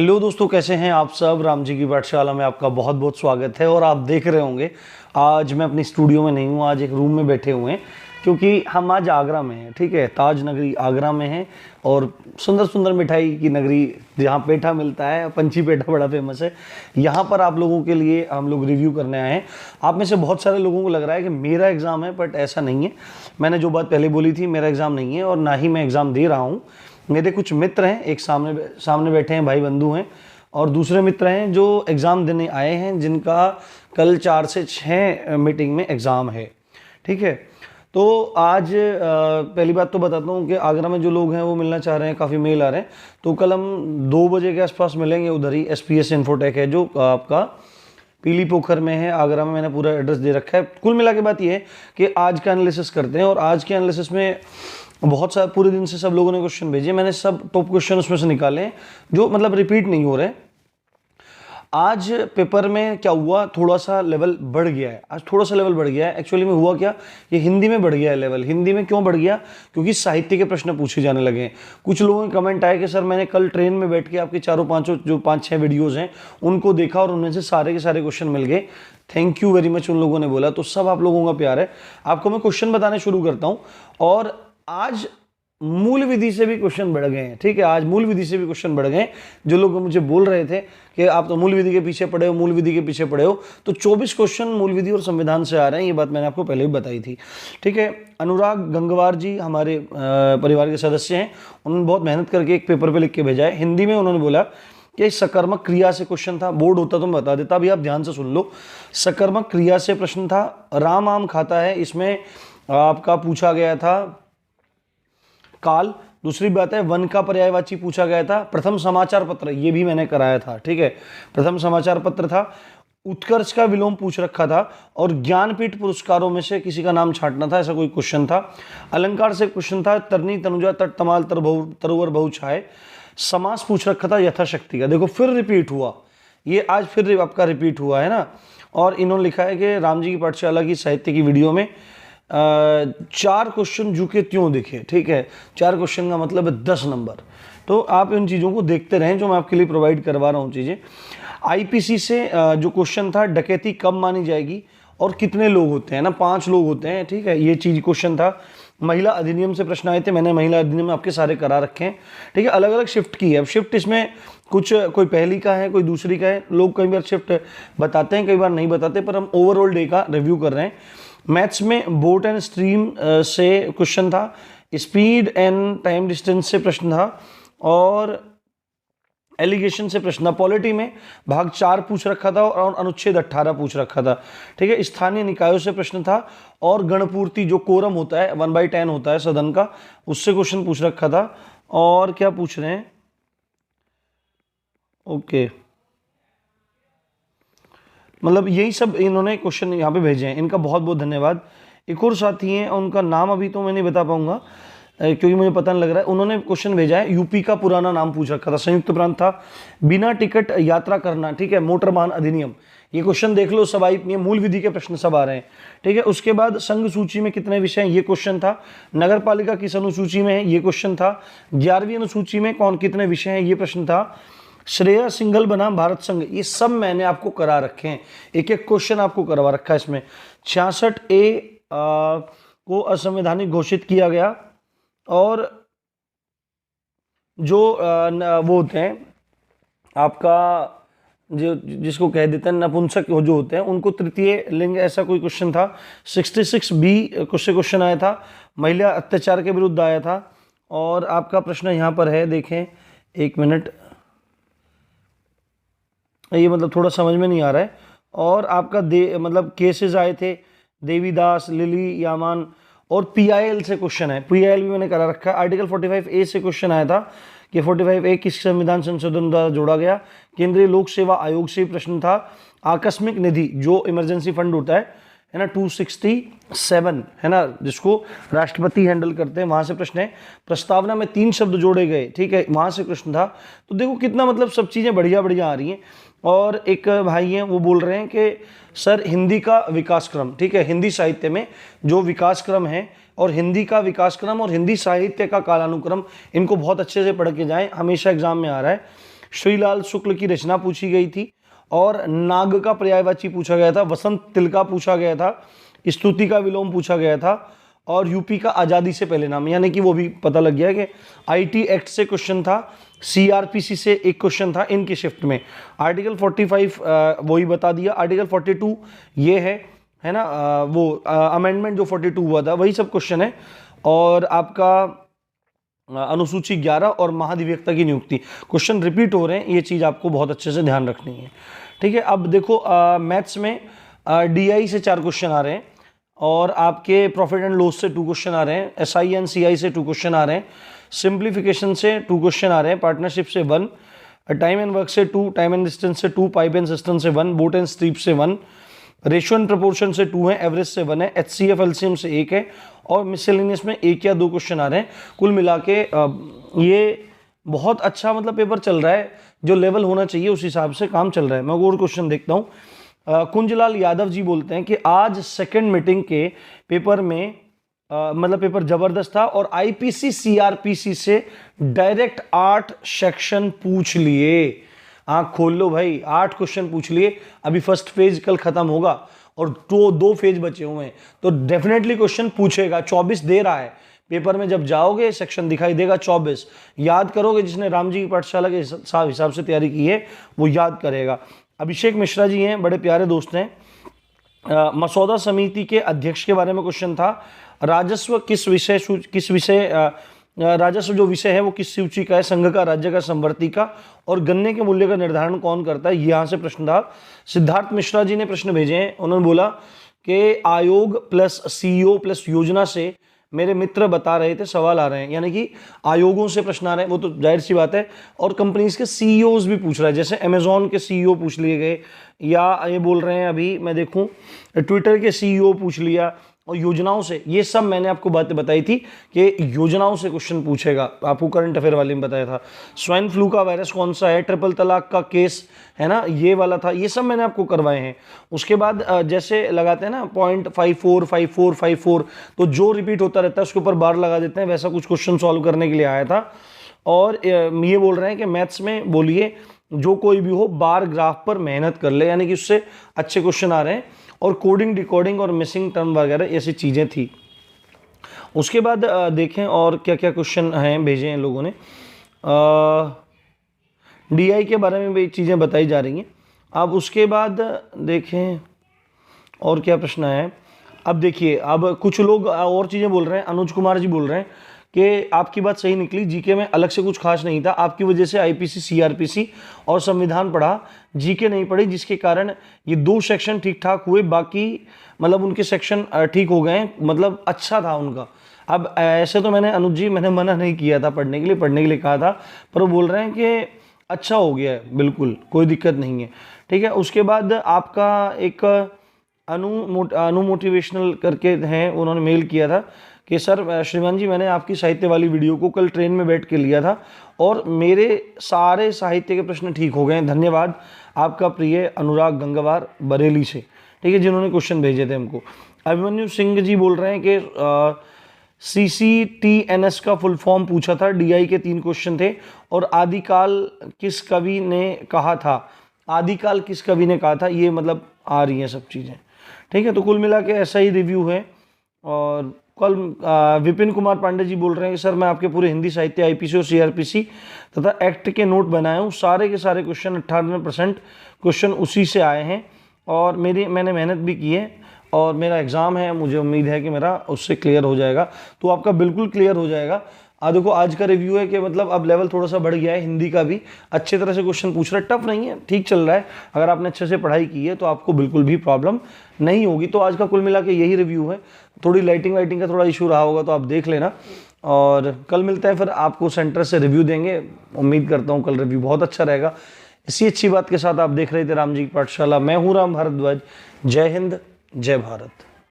Hello दोस्तों, कैसे हैं आप सब। राम जी की पाठशाला में आपका बहुत बहुत स्वागत है। और आप देख रहे होंगे आज मैं अपनी स्टूडियो में नहीं हूँ, आज एक रूम में बैठे हुए हैं क्योंकि हम आज आगरा में हैं। ठीक है, ताज नगरी आगरा में है और सुंदर सुंदर मिठाई की नगरी जहाँ पेठा मिलता है, पंची पेठा बड़ा फेमस है। यहाँ पर आप लोगों के लिए हम लोग रिव्यू करने आए हैं। आप में से बहुत सारे लोगों को लग रहा है कि मेरा एग्ज़ाम है, बट ऐसा नहीं है। मैंने जो बात पहले बोली थी, मेरा एग्ज़ाम नहीं है और ना ही मैं एग्ज़ाम दे रहा हूँ। मेरे कुछ मित्र हैं, एक सामने बैठे हैं, भाई बंधु हैं, और दूसरे मित्र हैं जो एग्ज़ाम देने आए हैं, जिनका कल 4 से 6 मीटिंग में एग्ज़ाम है। ठीक है, तो आज पहली बात तो बताता हूँ कि आगरा में जो लोग हैं वो मिलना चाह रहे हैं, काफ़ी मेल आ रहे हैं। तो कल हम 2 बजे के आसपास मिलेंगे, उधर ही SPS इन्फोटेक है जो आपका पीली पोखर में है आगरा में। मैंने पूरा एड्रेस दे रखा है। कुल मिला के बात ये है कि आज का एनालिसिस करते हैं, और आज के एनालिसिस में बहुत सारे पूरे दिन से सब लोगों ने क्वेश्चन भेजे। मैंने सब टॉप क्वेश्चन उसमें से निकाले हैं जो मतलब रिपीट नहीं हो रहे। आज पेपर में क्या हुआ, थोड़ा सा लेवल बढ़ गया है। आज थोड़ा सा लेवल बढ़ गया है। एक्चुअली में हुआ क्या, ये हिंदी में बढ़ गया है लेवल। हिंदी में क्यों बढ़ गया, क्योंकि साहित्य के प्रश्न पूछे जाने लगे हैं। कुछ लोगों के कमेंट आए कि सर मैंने कल ट्रेन में बैठ के आपके चारों पांचों जो 5-6 वीडियोज़ हैं उनको देखा और उनमें से सारे के सारे क्वेश्चन मिल गए। थैंक यू वेरी मच उन लोगों ने बोला, तो सब आप लोगों का प्यार है। आपको मैं क्वेश्चन बताने शुरू करता हूँ। और आज मूल विधि से भी क्वेश्चन बढ़ गए हैं। ठीक है, आज मूल विधि से भी क्वेश्चन बढ़ गए। जो लोग मुझे बोल रहे थे कि आप तो मूल विधि के पीछे पड़े हो, मूल विधि के पीछे पड़े हो, तो 24 क्वेश्चन मूल विधि और संविधान से आ रहे हैं। ये बात मैंने आपको पहले भी बताई थी। ठीक है, अनुराग गंगवार जी हमारे परिवार के सदस्य हैं। उन्होंने बहुत मेहनत करके एक पेपर पे लिख के भेजा है हिंदी में। उन्होंने बोला कि सकर्मक क्रिया से क्वेश्चन था। बोर्ड होता तो मैं बता देता, अभी आप ध्यान से सुन लो। सकर्मक क्रिया से प्रश्न था। राम आम खाता है, इसमें आपका पूछा गया था काल। दूसरी बात है वन का पर्यायवाची पूछा गया था। प्रथम समाचार पत्र, ये भी मैंने कराया था। ठीक है, प्रथम समाचार पत्र था। उत्कर्ष का विलोम पूछ रखा था, और ज्ञानपीठ पुरस्कारों में से किसी का नाम छांटना था, ऐसा कोई क्वेश्चन था। अलंकार से क्वेश्चन था। तरनी तनुजा तट तमाल तरोवर बहु छाए। समास पूछ रखा था यथाशक्ति का। देखो फिर रिपीट हुआ, ये आज फिर आपका रिपीट हुआ है ना। और इन्होंने लिखा है कि राम जी की पाठशाला की साहित्य की वीडियो में 4 क्वेश्चन जू के त्यों दिखे। ठीक है, 4 क्वेश्चन का मतलब है 10 नंबर। तो आप इन चीज़ों को देखते रहें जो मैं आपके लिए प्रोवाइड करवा रहा हूँ चीज़ें। IPC से जो क्वेश्चन था, डकैती कब मानी जाएगी और कितने लोग होते हैं ना, 5 लोग होते हैं। ठीक है, ये चीज़ क्वेश्चन था। महिला अधिनियम से प्रश्न आए थे, मैंने महिला अधिनियम आपके सारे करा रखे हैं। ठीक है, अलग अलग शिफ्ट की है। अब शिफ्ट इसमें कुछ कोई पहली का है, कोई दूसरी का है। लोग कई बार शिफ्ट बताते हैं, कई बार नहीं बताते, पर हम ओवरऑल डे का रिव्यू कर रहे हैं। मैथ्स में बोट एंड स्ट्रीम से क्वेश्चन था। स्पीड एंड टाइम डिस्टेंस से प्रश्न था, और एलिगेशन से प्रश्न था। पॉलिटी में भाग 4 पूछ रखा था और अनुच्छेद 18 पूछ रखा था। ठीक है, स्थानीय निकायों से प्रश्न था, और गणपूर्ति जो कोरम होता है 1/10 होता है सदन का, उससे क्वेश्चन पूछ रखा था। और क्या पूछ रहे हैं, ओके, मतलब यही सब इन्होंने क्वेश्चन यहाँ पे भेजे हैं। इनका बहुत बहुत धन्यवाद। एक और साथी हैं, उनका नाम अभी तो मैं नहीं बता पाऊंगा क्योंकि मुझे पता नहीं लग रहा है। उन्होंने क्वेश्चन भेजा है, यूपी का पुराना नाम पूछ रखा था। संयुक्त प्रांत था। बिना टिकट यात्रा करना, ठीक है, मोटर वाहन अधिनियम, ये क्वेश्चन देख लो। सब आई, मूल विधि के प्रश्न सब आ रहे हैं। ठीक है, उसके बाद संघ सूची में कितने विषय हैं, ये क्वेश्चन था। नगर पालिका किस अनुसूची में है, ये क्वेश्चन था। 11वीं अनुसूची में कौन कितने विषय हैं, ये प्रश्न था। श्रेया सिंघल बनाम भारत संघ, ये सब मैंने आपको करा रखे हैं। एक एक क्वेश्चन आपको करवा रखा है इसमें। 66A को असंवैधानिक घोषित किया गया, और जो वो होते हैं आपका, जो जिसको कह देते हैं नपुंसक जो होते हैं, उनको तृतीय लिंग, ऐसा कोई क्वेश्चन था। 66B से क्वेश्चन आया था। महिला अत्याचार के विरुद्ध आया था। और आपका प्रश्न यहाँ पर है, देखें 1 मिनट, ये मतलब थोड़ा समझ में नहीं आ रहा है। और आपका मतलब केसेस आए थे, देवीदास, लिली यामान, और PIL से क्वेश्चन है। PIL भी मैंने करा रखा है। आर्टिकल 45A से क्वेश्चन आया था कि 45A किस संविधान संशोधन द्वारा जोड़ा गया। केंद्रीय लोक सेवा आयोग से प्रश्न था। आकस्मिक निधि जो इमरजेंसी फंड होता है ना, 267 है ना, जिसको राष्ट्रपति हैंडल करते हैं, वहां से प्रश्न है। प्रस्तावना में 3 शब्द जोड़े गए, ठीक है, वहां से प्रश्न था। तो देखो कितना मतलब सब चीजें बढ़िया बढ़िया आ रही हैं। और एक भाई हैं वो बोल रहे हैं कि सर हिंदी का विकास क्रम, ठीक है, हिंदी साहित्य में जो विकास क्रम है और हिंदी का विकास क्रम और हिंदी साहित्य का कालानुक्रम, इनको बहुत अच्छे से पढ़ के जाएं, हमेशा एग्जाम में आ रहा है। श्रीलाल शुक्ल की रचना पूछी गई थी, और नाग का पर्यायवाची पूछा गया था, वसंत तिलका पूछा गया था, स्तुति का विलोम पूछा गया था, और यूपी का आज़ादी से पहले नाम, यानी कि वो भी पता लग गया कि आईटी एक्ट से क्वेश्चन था, सीआरपीसी से एक क्वेश्चन था इनकी शिफ्ट में। आर्टिकल 45 वही बता दिया। आर्टिकल 42 ये है ना, वो अमेंडमेंट जो 42 हुआ था वही सब क्वेश्चन है। और आपका अनुसूची 11 और महाधिवक्ता की नियुक्ति, क्वेश्चन रिपीट हो रहे हैं, ये चीज़ आपको बहुत अच्छे से ध्यान रखनी है। ठीक है, अब देखो मैथ्स में डीआई से 4 क्वेश्चन आ रहे हैं, और आपके प्रॉफिट एंड लॉस से 2 क्वेश्चन आ रहे हैं, एसआई एंड सीआई से 2 क्वेश्चन आ रहे हैं, सिंप्लीफिकेशन से 2 क्वेश्चन आ रहे हैं, पार्टनरशिप से 1, टाइम एंड वर्क से 2, टाइम एंड डिस्टेंस से 2, पाइप एंड सिस्टम से 1, बोट एंड स्ट्रीप से 1, रेशियो एंड प्रोपोर्शन से 2 है, एवरेज से 1 है, एचसीएफ एलसीएम से 1 है, और मिसलेनियस में 1 या 2 क्वेश्चन आ रहे हैं। कुल मिला के ये बहुत अच्छा मतलब पेपर चल रहा है, जो लेवल होना चाहिए उस हिसाब से काम चल रहा है। मैं और क्वेश्चन देखता हूँ। कुंजलाल यादव जी बोलते हैं कि आज सेकंड मीटिंग के पेपर में मतलब पेपर जबरदस्त था, और आईपीसी सीआरपीसी से डायरेक्ट 8 सेक्शन पूछ लिए। आँख खोल लो भाई, 8 क्वेश्चन पूछ लिए। अभी फर्स्ट फेज कल खत्म होगा और 2 फेज बचे हुए हैं, तो डेफिनेटली क्वेश्चन पूछेगा। 24 दे रहा है पेपर में, जब जाओगे सेक्शन दिखाई देगा 24। याद करोगे, जिसने राम जी की पाठशाला के हिसाब से तैयारी की है वो याद करेगा। अभिषेक मिश्रा जी हैं, बड़े प्यारे दोस्त हैं। मसौदा समिति के अध्यक्ष के बारे में क्वेश्चन था। राजस्व राजस्व जो विषय है वो किस सूची का है? संघ का, राज्य का, संवर्ती का। और गन्ने के मूल्य का निर्धारण कौन करता है? यहाँ से प्रश्न था। सिद्धार्थ मिश्रा जी ने प्रश्न भेजे हैं, उन्होंने बोला कि आयोग प्लस सीईओ प्लस योजना से मेरे मित्र बता रहे थे सवाल आ रहे हैं, यानी कि आयोगों से प्रश्न आ रहे हैं, वो तो जाहिर सी बात है। और कंपनीज के सीईओज भी पूछ रहा है, जैसे अमेजॉन के सीईओ पूछ लिए गए, या ये बोल रहे हैं अभी मैं देखूं ट्विटर के सीईओ पूछ लिया, और योजनाओं से, ये सब मैंने आपको बातें बताई थी कि योजनाओं से क्वेश्चन पूछेगा। आपको करंट अफेयर वाले में बताया था। स्वाइन फ्लू का वायरस कौन सा है? ट्रिपल तलाक का केस है ना, ये वाला था। ये सब मैंने आपको करवाए हैं। उसके बाद जैसे लगाते हैं ना .54 54 54, तो जो रिपीट होता रहता है उसके ऊपर बार लगा देते हैं, वैसा कुछ क्वेश्चन सॉल्व करने के लिए आया था। और ये बोल रहे हैं कि मैथ्स में बोलिए जो कोई भी हो बार ग्राफ पर मेहनत कर ले, यानी कि उससे अच्छे क्वेश्चन आ रहे हैं। और कोडिंग, डिकोडिंग और मिसिंग टर्म वगैरह ऐसी चीज़ें थी। उसके बाद देखें और क्या क्या क्वेश्चन हैं भेजे हैं लोगों ने। डीआई के बारे में भी चीज़ें बताई जा रही हैं। अब उसके बाद देखें और क्या प्रश्न है। अब देखिए, अब कुछ लोग और चीज़ें बोल रहे हैं। अनुज कुमार जी बोल रहे हैं कि आपकी बात सही निकली, जीके में अलग से कुछ खास नहीं था, आपकी वजह से आईपीसी, सीआरपीसी और संविधान पढ़ा, जीके नहीं पढ़ी, जिसके कारण ये 2 सेक्शन ठीक ठाक हुए, बाकी मतलब उनके सेक्शन ठीक हो गए, मतलब अच्छा था उनका। अब ऐसे तो मैंने अनुज जी, मैंने मना नहीं किया था पढ़ने के लिए कहा था, पर वो बोल रहे हैं कि अच्छा हो गया है, बिल्कुल कोई दिक्कत नहीं है। ठीक है, उसके बाद आपका एक अनु मोटिवेशनल करके हैं, उन्होंने मेल किया था कि सर श्रीमान जी, मैंने आपकी साहित्य वाली वीडियो को कल ट्रेन में बैठ के लिया था और मेरे सारे साहित्य के प्रश्न ठीक हो गए हैं, धन्यवाद। आपका प्रिय अनुराग गंगवार बरेली से, ठीक है, जिन्होंने क्वेश्चन भेजे थे हमको। अभिमन्यु सिंह जी बोल रहे हैं कि CCTNS का फुल फॉर्म पूछा था, DI के 3 क्वेश्चन थे। और आदिकाल किस कवि ने कहा था? आदिकाल किस कवि ने कहा था, ये मतलब आ रही हैं सब चीज़ें। ठीक है, तो कुल मिला के ऐसा ही रिव्यू है। और कल विपिन कुमार पांडे जी बोल रहे हैं कि सर मैं आपके पूरे हिंदी साहित्य, आईपीसी और सीआरपीसी तथा एक्ट के नोट बनाया हूँ, सारे के सारे क्वेश्चन 98% क्वेश्चन उसी से आए हैं, और मैंने मेहनत भी की है, और मेरा एग्ज़ाम है, मुझे उम्मीद है कि मेरा उससे क्लियर हो जाएगा। तो आपका बिल्कुल क्लियर हो जाएगा। देखो आज का रिव्यू है कि मतलब अब लेवल थोड़ा सा बढ़ गया है, हिंदी का भी अच्छे तरह से क्वेश्चन पूछ रहा है, टफ नहीं है, ठीक चल रहा है। अगर आपने अच्छे से पढ़ाई की है तो आपको बिल्कुल भी प्रॉब्लम नहीं होगी। तो आज का कुल मिला के यही रिव्यू है। थोड़ी लाइटिंग वाइटिंग का थोड़ा इशू रहा होगा तो आप देख लेना, और कल मिलता है, फिर आपको सेंटर से रिव्यू देंगे। उम्मीद करता हूँ कल रिव्यू बहुत अच्छा रहेगा। इसी अच्छी बात के साथ आप देख रहे थे राम जी की पाठशाला। मैं हूँ राम भारद्वाज। जय हिंद, जय भारत।